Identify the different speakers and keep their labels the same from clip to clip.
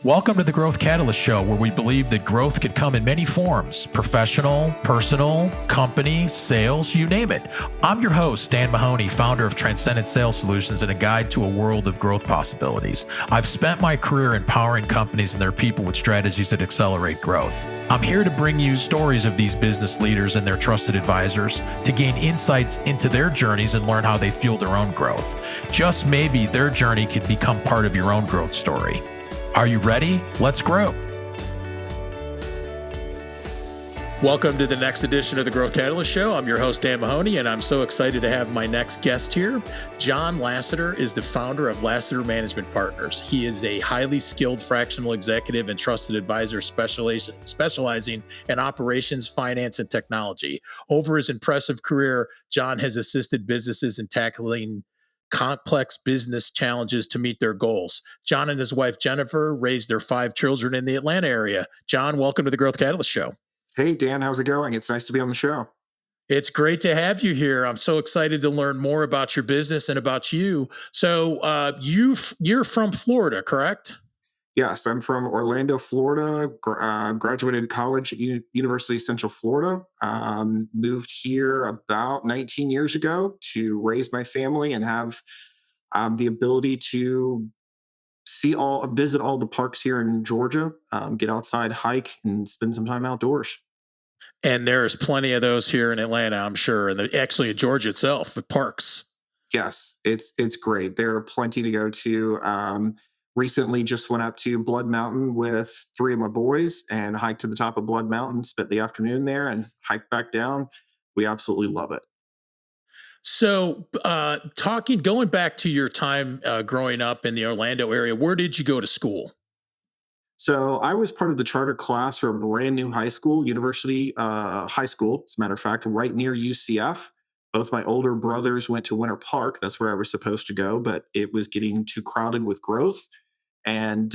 Speaker 1: Welcome to the Growth Catalyst Show, where we believe that growth could come in many forms: professional, personal, company, sales, you name it. I'm your host, Dan Mahoney, founder of Transcendent Sales Solutions and a guide to a world of growth possibilities. I've spent my career empowering companies and their people with strategies that accelerate growth. I'm here to bring you stories of these business leaders and their trusted advisors to gain insights into their journeys and learn how they fuel their own growth. Just maybe their journey could become part of your own growth story. Are you ready? Let's grow. Welcome to the next edition of the Growth Catalyst Show. I'm your host, Dan Mahoney, and I'm so excited to have my next guest here. Jon Lassiter is the founder of Lassiter Management Partners. He is a highly skilled fractional executive and trusted advisor specializing in operations, finance, and technology. Over his impressive career, Jon has assisted businesses in tackling complex business challenges to meet their goals. Jon and his wife, Jennifer, raised their 5 children in the Atlanta area. Jon, welcome to the Growth Catalyst Show.
Speaker 2: Hey, Dan, how's it going? It's nice to be on the show.
Speaker 1: It's great to have you here. I'm so excited to learn more about your business and about you. So you're from Florida, correct?
Speaker 2: Yes, I'm from Orlando, Florida. Graduated college at University of Central Florida. Moved here about 19 years ago to raise my family and have the ability to visit all the parks here in Georgia, get outside, hike, and spend some time outdoors.
Speaker 1: And there's plenty of those here in Atlanta, I'm sure, and actually in Georgia itself, with parks.
Speaker 2: Yes, it's great. There are plenty to go to. Recently just went up to Blood Mountain with 3 of my boys and hiked to the top of Blood Mountain, spent the afternoon there and hiked back down. We absolutely love it.
Speaker 1: So going back to your time growing up in the Orlando area, where did you go to school?
Speaker 2: So I was part of the charter class for a brand new high school, University High School, as a matter of fact, right near UCF. Both my older brothers went to Winter Park. That's where I was supposed to go, but it was getting too crowded with growth. And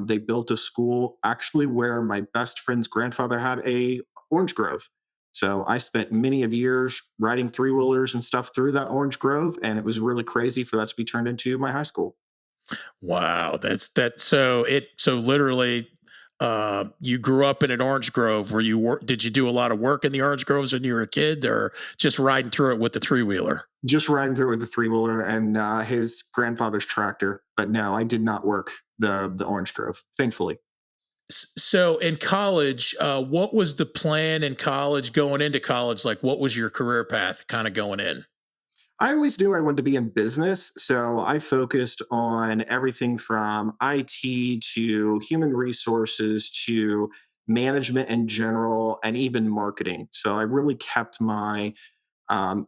Speaker 2: they built a school actually where my best friend's grandfather had a orange grove. So I spent many of years riding 3-wheelers and stuff through that orange grove, and it was really crazy for that to be turned into my high school.
Speaker 1: Wow, that's that. So literally, you grew up in an orange grove. Did you do a lot of work in the orange groves when you were a kid, or just riding through it with the 3-wheeler?
Speaker 2: Just riding through with the 3-wheeler and his grandfather's tractor. But no, I did not work the orange grove, thankfully.
Speaker 1: So in college, what was the plan in college, going into college? Like, what was your career path kind of going in?
Speaker 2: I always knew I wanted to be in business. So I focused on everything from IT to human resources to management in general and even marketing. So I really kept my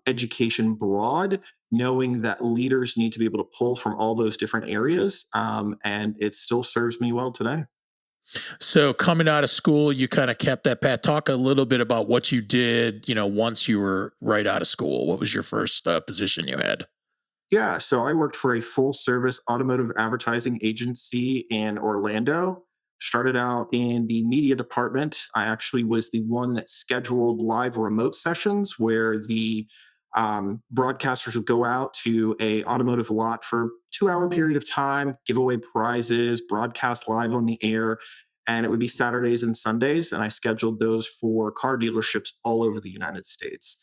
Speaker 2: education broad, knowing that leaders need to be able to pull from all those different areas. And it still serves me well today.
Speaker 1: So coming out of school, you kind of kept that path. Talk a little bit about what you did, once you were right out of school. What was your first position you had?
Speaker 2: Yeah, so I worked for a full service automotive advertising agency in Orlando. Started out in the media department. I actually was the one that scheduled live remote sessions where the broadcasters would go out to a automotive lot for 2-hour period of time, give away prizes, broadcast live on the air, and it would be Saturdays and Sundays. And I scheduled those for car dealerships all over the United States.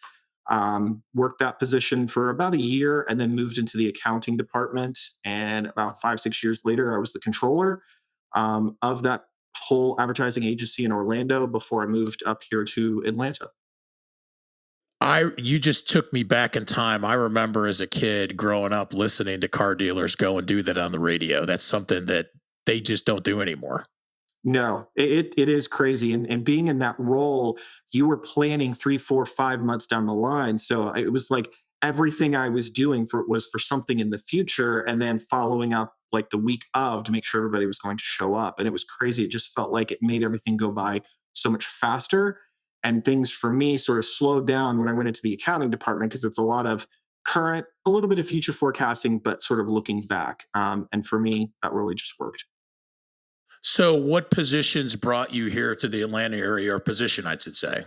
Speaker 2: Worked that position for about a year and then moved into the accounting department. And about 5-6 years later, I was the controller of that whole advertising agency in Orlando before I moved up here to Atlanta.
Speaker 1: You just took me back in time. I remember as a kid growing up listening to car dealers go and do that on the radio. That's something that they just don't do anymore.
Speaker 2: No, it is crazy. And being in that role, you were planning 3, 4, 5 months down the line. So it was like everything I was doing was for something in the future and then following up like the week of to make sure everybody was going to show up. And it was crazy. It just felt like it made everything go by so much faster. And things for me sort of slowed down when I went into the accounting department because it's a lot of current, a little bit of future forecasting, but sort of looking back. And for me, that really just worked.
Speaker 1: So what positions brought you here to the Atlanta area, or position, I should say?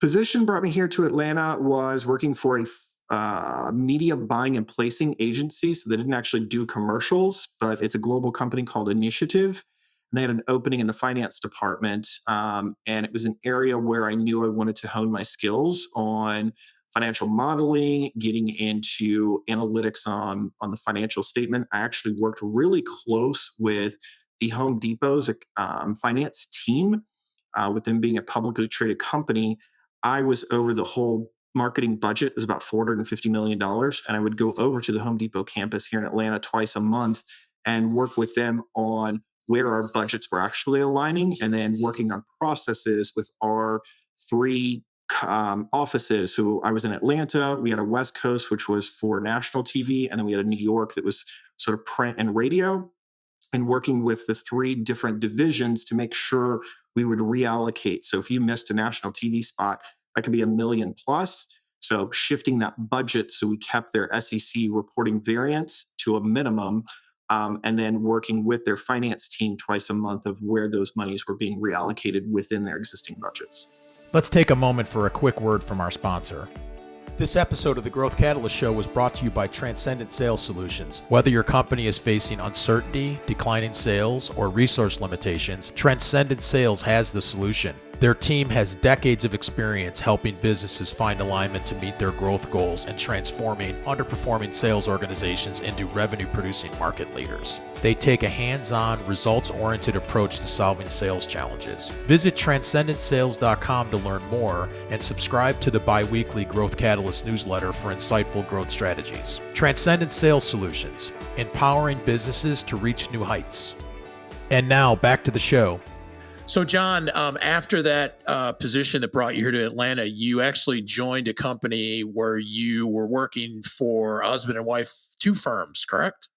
Speaker 2: Position brought me here to Atlanta was working for a media buying and placing agency. So they didn't actually do commercials, but it's a global company called Initiative. and they had an opening in the finance department. And it was an area where I knew I wanted to hone my skills on financial modeling, getting into analytics on the financial statement. I actually worked really close with the Home Depot's finance team. With them being a publicly traded company, I was over the whole marketing budget. It was about $450 million. And I would go over to the Home Depot campus here in Atlanta twice a month and work with them on where our budgets were actually aligning, and then working on processes with our three offices. So I was in Atlanta, we had a West Coast, which was for national TV, and then we had a New York that was sort of print and radio, and working with the three different divisions to make sure we would reallocate. So if you missed a national TV spot, that could be a million plus. So shifting that budget so we kept their SEC reporting variance to a minimum, and then working with their finance team twice a month of where those monies were being reallocated within their existing budgets.
Speaker 1: Let's take a moment for a quick word from our sponsor. This episode of the Growth Catalyst Show was brought to you by Transcendent Sales Solutions. Whether your company is facing uncertainty, declining sales, or resource limitations, Transcendent Sales has the solution. Their team has decades of experience helping businesses find alignment to meet their growth goals and transforming underperforming sales organizations into revenue-producing market leaders. They take a hands-on, results-oriented approach to solving sales challenges. Visit transcendentsales.com to learn more and subscribe to the bi-weekly Growth Catalyst newsletter for insightful growth strategies. Transcendent Sales Solutions, empowering businesses to reach new heights. And now back to the show. So, Jon, after that position that brought you here to Atlanta, you actually joined a company where you were working for a husband and wife, two firms, correct?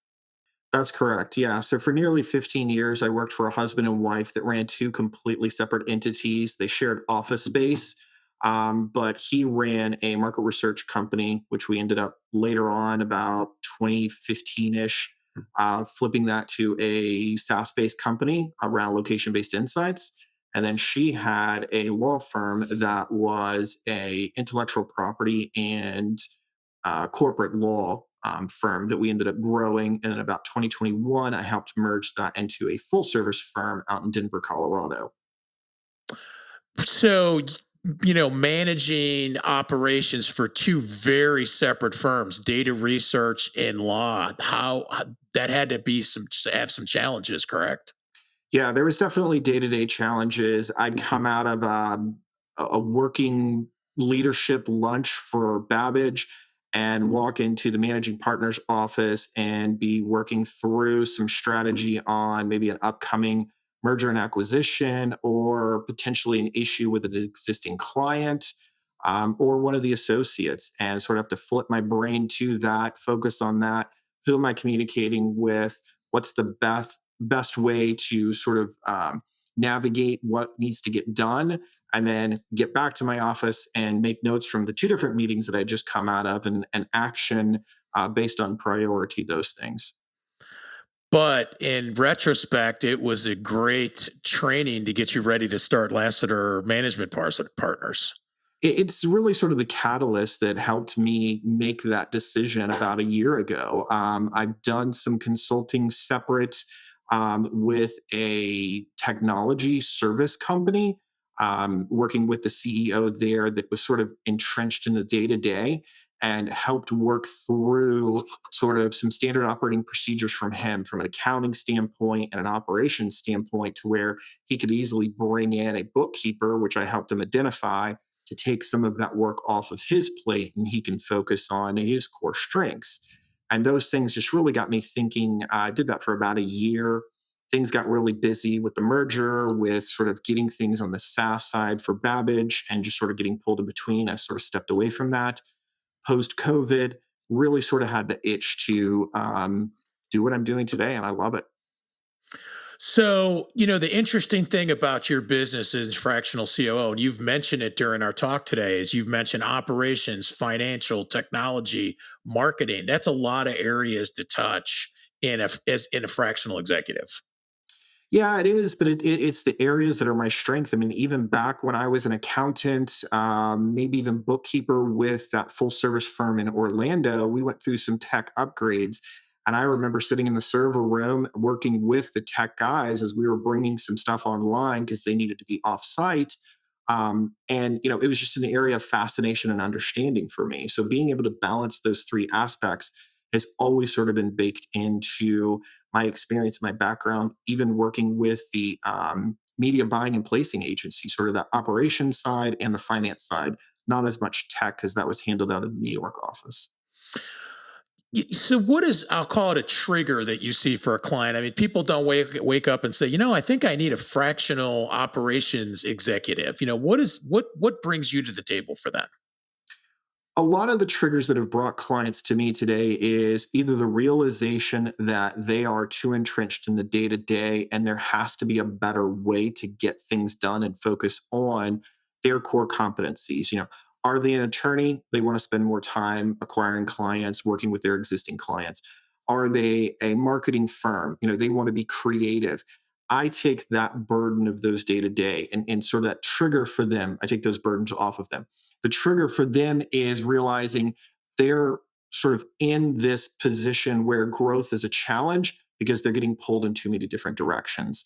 Speaker 2: That's correct. Yeah. So for nearly 15 years, I worked for a husband and wife that ran two completely separate entities. They shared office space, but he ran a market research company, which we ended up later on about 2015 ish, flipping that to a SaaS based company around location based insights. And then she had a law firm that was a intellectual property and corporate law firm that we ended up growing. And in about 2021, I helped merge that into a full service firm out in Denver, Colorado.
Speaker 1: So, managing operations for two very separate firms, data research and law, how that had to be have some challenges, correct?
Speaker 2: Yeah, there was definitely day to day challenges. I'd come out of a working leadership lunch for Babbage and walk into the managing partner's office and be working through some strategy on maybe an upcoming merger and acquisition, or potentially an issue with an existing client, or one of the associates, and sort of have to flip my brain to that, focus on that. Who am I communicating with? What's the best way to sort of navigate what needs to get done, and then get back to my office and make notes from the two different meetings that I just come out of, and action based on priority those things.
Speaker 1: But in retrospect, it was a great training to get you ready to start Lassiter Management Partners.
Speaker 2: It's really sort of the catalyst that helped me make that decision about a year ago. I've done some consulting separate with a technology service company, working with the CEO there that was sort of entrenched in the day to day, and helped work through sort of some standard operating procedures from him from an accounting standpoint and an operations standpoint, to where he could easily bring in a bookkeeper, which I helped him identify, to take some of that work off of his plate and he can focus on his core strengths. And those things just really got me thinking. I did that for about a year. Things got really busy with the merger, with sort of getting things on the SaaS side for Babbage and just sort of getting pulled in between. I sort of stepped away from that. Post COVID, really sort of had the itch to do what I'm doing today, and I love it.
Speaker 1: So, the interesting thing about your business is fractional COO, and you've mentioned it during our talk today, is you've mentioned operations, financial, technology, marketing. That's a lot of areas to touch in a fractional executive.
Speaker 2: Yeah, it is, but it's the areas that are my strength. I mean, even back when I was an accountant, maybe even bookkeeper with that full service firm in Orlando, we went through some tech upgrades. And I remember sitting in the server room working with the tech guys as we were bringing some stuff online because they needed to be off site. And it was just an area of fascination and understanding for me. So being able to balance those three aspects has always sort of been baked into my experience, my background, even working with the media buying and placing agency, sort of the operations side and the finance side, not as much tech because that was handled out of the New York office.
Speaker 1: So what is, I'll call it, a trigger that you see for a client? I mean, people don't wake up and say, I think I need a fractional operations executive. What brings you to the table for that?
Speaker 2: A lot of the triggers that have brought clients to me today is either the realization that they are too entrenched in the day to day and there has to be a better way to get things done and focus on their core competencies. Are they an attorney? They want to spend more time acquiring clients, working with their existing clients. Are they a marketing firm? They want to be creative. I take that burden of those day to day and sort of that trigger for them, I take those burdens off of them. The trigger for them is realizing they're sort of in this position where growth is a challenge because they're getting pulled in too many different directions.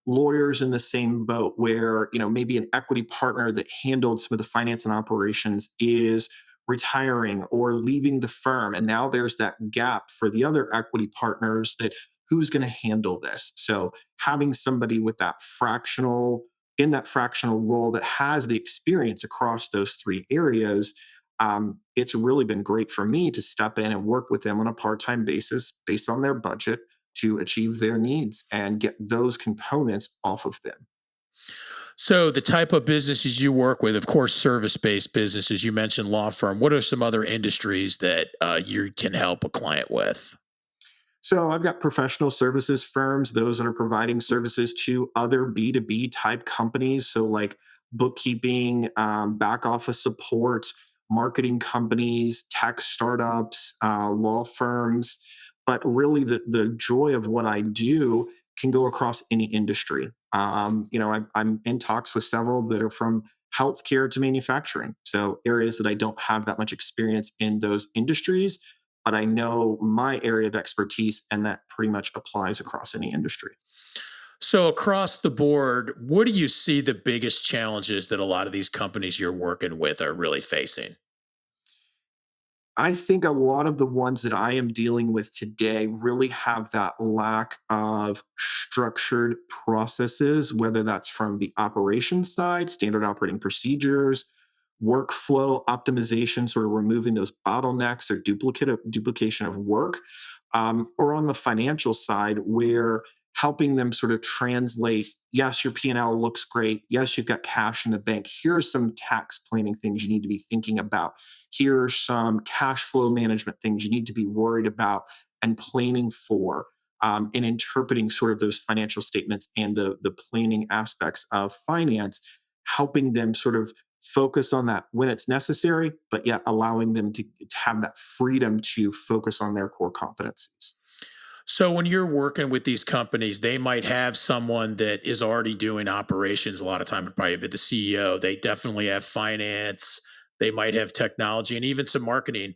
Speaker 2: Lawyers in the same boat where, maybe an equity partner that handled some of the finance and operations is retiring or leaving the firm. And now there's that gap for the other equity partners that who's going to handle this. So having somebody with that fractional role that has the experience across those three areas, it's really been great for me to step in and work with them on a part-time basis based on their budget to achieve their needs and get those components off of them.
Speaker 1: So the type of businesses you work with, of course, service-based businesses, you mentioned law firm. What are some other industries that you can help a client with?
Speaker 2: So I've got professional services firms, those that are providing services to other B2B type companies. So like bookkeeping, back office support, marketing companies, tech startups, law firms. But really the joy of what I do can go across any industry. I'm in talks with several that are from healthcare to manufacturing. So areas that I don't have that much experience in those industries, but I know my area of expertise, and that pretty much applies across any industry.
Speaker 1: So across the board, what do you see the biggest challenges that a lot of these companies you're working with are really facing?
Speaker 2: I think a lot of the ones that I am dealing with today really have that lack of structured processes, whether that's from the operations side, standard operating procedures, workflow optimization, sort of removing those bottlenecks or duplication of work, or on the financial side, where helping them sort of translate, yes, your P&L looks great. Yes, you've got cash in the bank. Here are some tax planning things you need to be thinking about. Here are some cash flow management things you need to be worried about and planning for, and interpreting sort of those financial statements and the planning aspects of finance, helping them sort of focus on that when it's necessary, but yet allowing them to have that freedom to focus on their core competencies.
Speaker 1: So when you're working with these companies, they might have someone that is already doing operations. A lot of time, it probably be the CEO. They definitely have finance. They might have technology and even some marketing.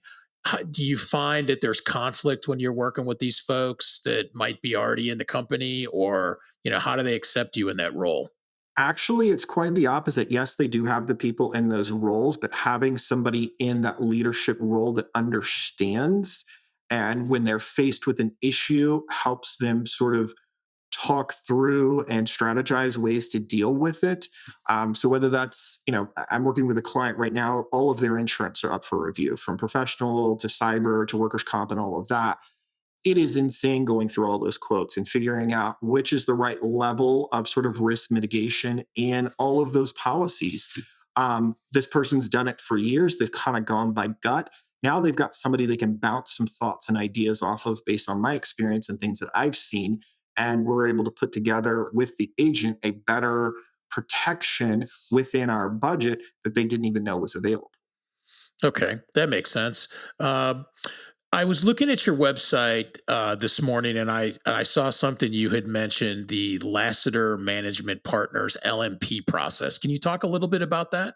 Speaker 1: Do you find that there's conflict when you're working with these folks that might be already in the company, or how do they accept you in that role?
Speaker 2: Actually, it's quite the opposite. Yes, they do have the people in those roles, but having somebody in that leadership role that understands and when they're faced with an issue, helps them sort of talk through and strategize ways to deal with it. So whether that's, I'm working with a client right now, all of their insurance are up for review, from professional to cyber to workers' comp and all of that. It is insane going through all those quotes and figuring out which is the right level of sort of risk mitigation in all of those policies. This person's done it for years. They've kind of gone by gut. Now they've got somebody they can bounce some thoughts and ideas off of based on my experience and things that I've seen. And we're able to put together with the agent a better protection within our budget that they didn't even know was available.
Speaker 1: Okay, that makes sense. Um, I was looking at your website this morning, and I saw something you had mentioned, the Lassiter Management Partners (LMP) process. Can you talk a little bit about that?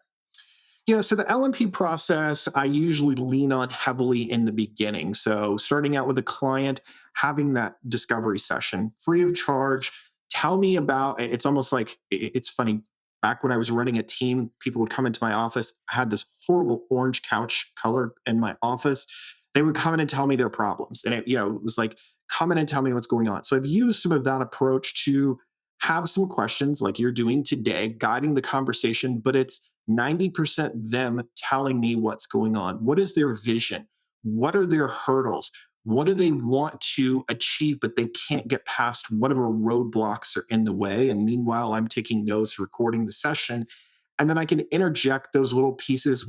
Speaker 2: Yeah, so the LMP process, I usually lean on heavily in the beginning. So, starting out with a client, having that discovery session free of charge. Tell me about it's almost like it's funny. Back when I was running a team, people would come into my office. I had this horrible orange couch color in my office. They would come in and tell me their problems. And it was like, come in and tell me what's going on. So, I've used some of that approach to have some questions like you're doing today, guiding the conversation, but it's 90% them telling me what's going on. What is their vision? What are their hurdles? What do they want to achieve, but they can't get past whatever roadblocks are in the way? And meanwhile, I'm taking notes, recording the session, and then I can interject those little pieces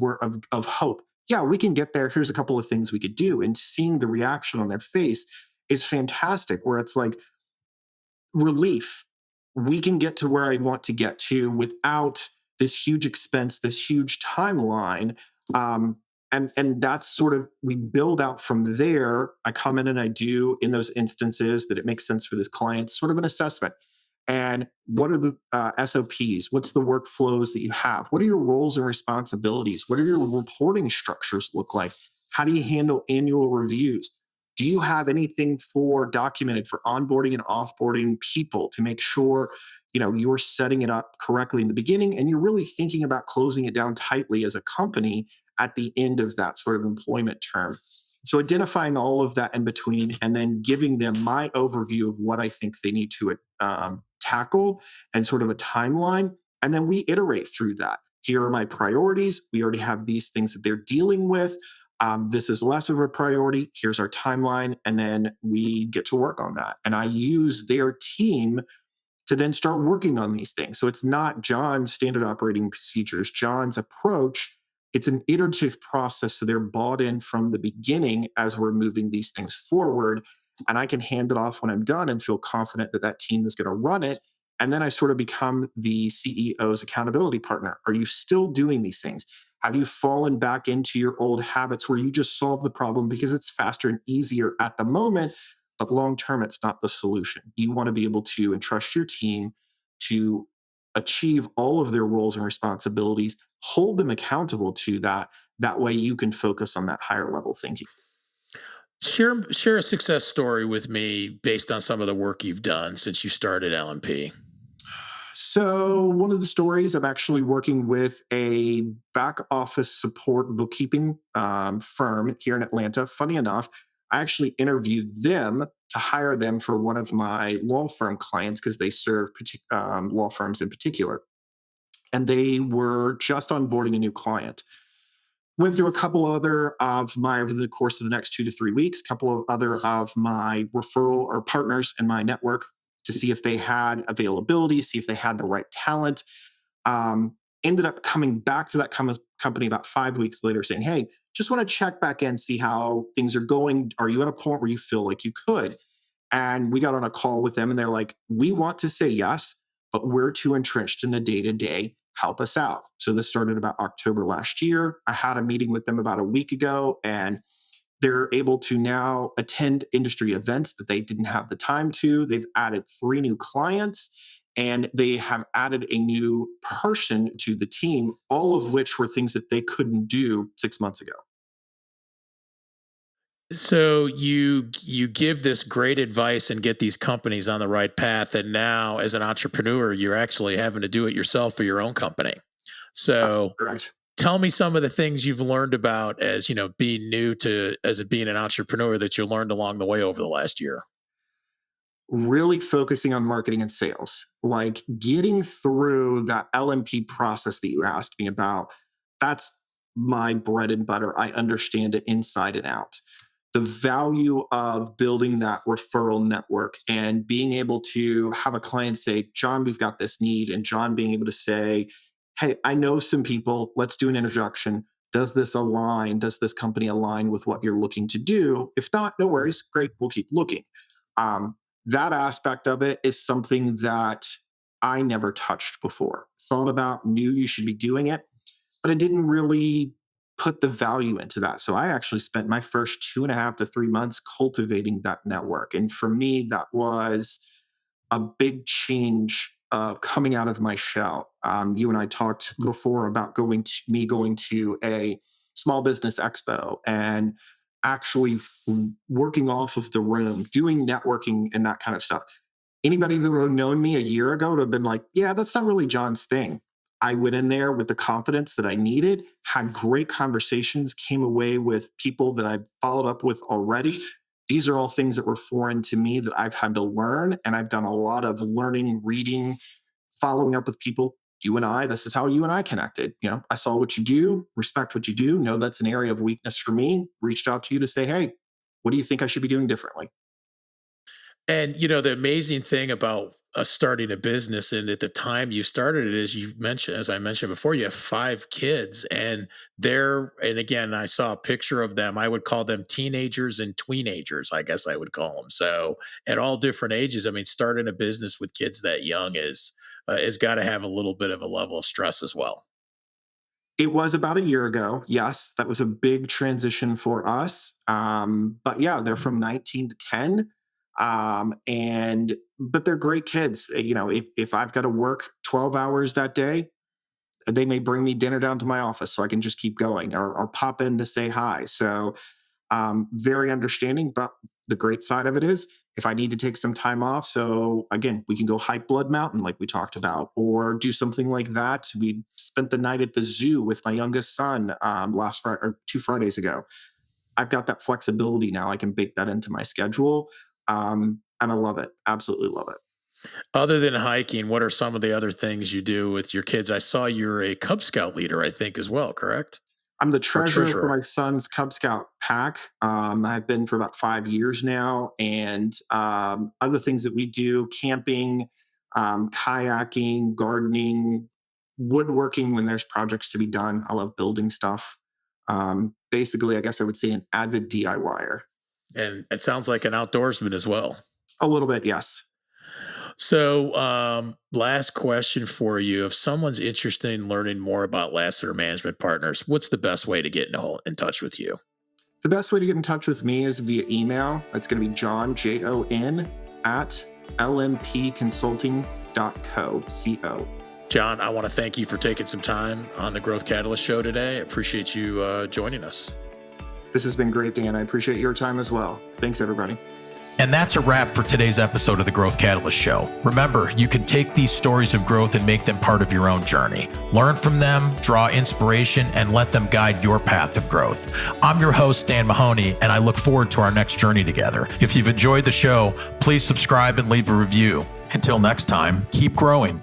Speaker 2: of hope. Yeah, we can get there. Here's a couple of things we could do. And seeing the reaction on their face is fantastic, where it's like, relief. We can get to where I want to get to without this huge expense, this huge timeline. Um, and that's sort of we build out from there. I come in and I do in those instances that it makes sense for this client, sort of an assessment. And what are the SOPs? What's the workflows that you have? What are your roles and responsibilities? What are your reporting structures look like? How do you handle annual reviews? Do you have anything for documented for onboarding and offboarding people to make sure you're setting it up correctly in the beginning and you're really thinking about closing it down tightly as a company at the end of that sort of employment term? So identifying all of that in between and then giving them my overview of what I think they need to tackle and sort of a timeline. And then we iterate through that. Here are my priorities. We already have these things that they're dealing with. This is less of a priority. Here's our timeline. And then we get to work on that. And I use their team to then start working on these things. So it's not John's standard operating procedures, John's approach. It's an iterative process. So they're bought in from the beginning as we're moving these things forward. And I can hand it off when I'm done and feel confident that that team is going to run it. And then I sort of become the CEO's accountability partner. Are you still doing these things? Have you fallen back into your old habits where you just solve the problem because it's faster and easier at the moment, but long term, it's not the solution? You want to be able to entrust your team to achieve all of their roles and responsibilities, hold them accountable to that. That way you can focus on that higher level thinking.
Speaker 1: Share a success story with me based on some of the work you've done since you started LNP.
Speaker 2: So, one of the stories, I'm actually working with a back office support bookkeeping firm here in Atlanta. Funny enough, I actually interviewed them to hire them for one of my law firm clients because they serve law firms in particular. And they were just onboarding a new client. Went through a couple other of my, over the course of the next 2 to 3 weeks, a couple of other of my referral or partners in my network to see if they had availability, see if they had the right talent. Ended up coming back to that company about 5 weeks later saying, hey, just want to check back in, see how things are going. Are you at a point where you feel like you could? And we got on a call with them and they're like, we want to say yes, but we're too entrenched in the day to day. Help us out. So this started about October last year. I had a meeting with them about a week ago, and they're able to now attend industry events that they didn't have the time to. They've added 3 new clients and they have added a new person to the team, all of which were things that they couldn't do 6 months ago.
Speaker 1: So you give this great advice and get these companies on the right path, and now as an entrepreneur, you're actually having to do it yourself for your own company. So
Speaker 2: Correct.
Speaker 1: tell me some of the things you've learned about as being new to as being an entrepreneur that you learned along the way over the last year.
Speaker 2: Really focusing on marketing and sales, like getting through that LMP process that you asked me about. That's my bread and butter. I understand it inside and out. The value of building that referral network and being able to have a client say, John, we've got this need. And John being able to say, hey, I know some people. Let's do an introduction. Does this align? Does this company align with what you're looking to do? If not, no worries. Great. We'll keep looking. Um, that aspect of it is something that I never touched before. Thought about, knew you should be doing it, but I didn't really put the value into that. So I actually spent my first 2.5 to 3 months cultivating that network. And for me, that was a big change coming out of my shell. You and I talked before about going to a small business expo and actually working off of the room, doing networking and that kind of stuff. Anybody that would have known me a year ago would have been like, yeah, that's not really John's thing. I went in there with the confidence that I needed, had great conversations, came away with people that I followed up with already. These are all things that were foreign to me that I've had to learn. And I've done a lot of learning, reading, following up with people. This is how you and I connected. I saw what you do, respect what you do, know that's an area of weakness for me, reached out to you to say, hey, what do you think I should be doing differently?
Speaker 1: And the amazing thing about us starting a business, and at the time you started it, as you mentioned, as I mentioned before, you have 5 kids, and and again, I saw a picture of them. I would call them teenagers and tweenagers, I guess I would call them. So at all different ages, I mean, starting a business with kids that young is got to have a little bit of a level of stress as well.
Speaker 2: It was about a year ago. Yes, that was a big transition for us. But yeah, they're from 19 to 10. But they're great kids. If I've got to work 12 hours that day, they may bring me dinner down to my office so I can just keep going or pop in to say hi. So very understanding. But the great side of it is if I need to take some time off, so again, we can go hike Blood Mountain like we talked about, or do something like that. We spent the night at the zoo with my youngest son last Friday or 2 Fridays ago. I've got that flexibility now. I can bake that into my schedule. And I love it. Absolutely love it.
Speaker 1: Other than hiking, what are some of the other things you do with your kids? I saw you're a Cub Scout leader, I think, as well, correct?
Speaker 2: I'm the
Speaker 1: Or
Speaker 2: treasurer for
Speaker 1: treasurer?
Speaker 2: my son's Cub Scout pack. I've been for about 5 years now. And other things that we do camping, kayaking, gardening, woodworking when there's projects to be done. I love building stuff. Basically, I guess I would say an avid DIYer.
Speaker 1: And it sounds like an outdoorsman as well.
Speaker 2: A little bit, yes.
Speaker 1: So, last question for you. If someone's interested in learning more about Lassiter Management Partners, what's the best way to get in touch with you?
Speaker 2: The best way to get in touch with me is via email. It's going to be Jon, Jon, at lmpconsulting.co.
Speaker 1: John, I want to thank you for taking some time on the Growth Catalyst show today. I appreciate you joining us.
Speaker 2: This has been great, Dan. I appreciate your time as well. Thanks, everybody.
Speaker 1: And that's a wrap for today's episode of the Growth Catalyst Show. Remember, you can take these stories of growth and make them part of your own journey. Learn from them, draw inspiration, and let them guide your path of growth. I'm your host, Dan Mahoney, and I look forward to our next journey together. If you've enjoyed the show, please subscribe and leave a review. Until next time, keep growing.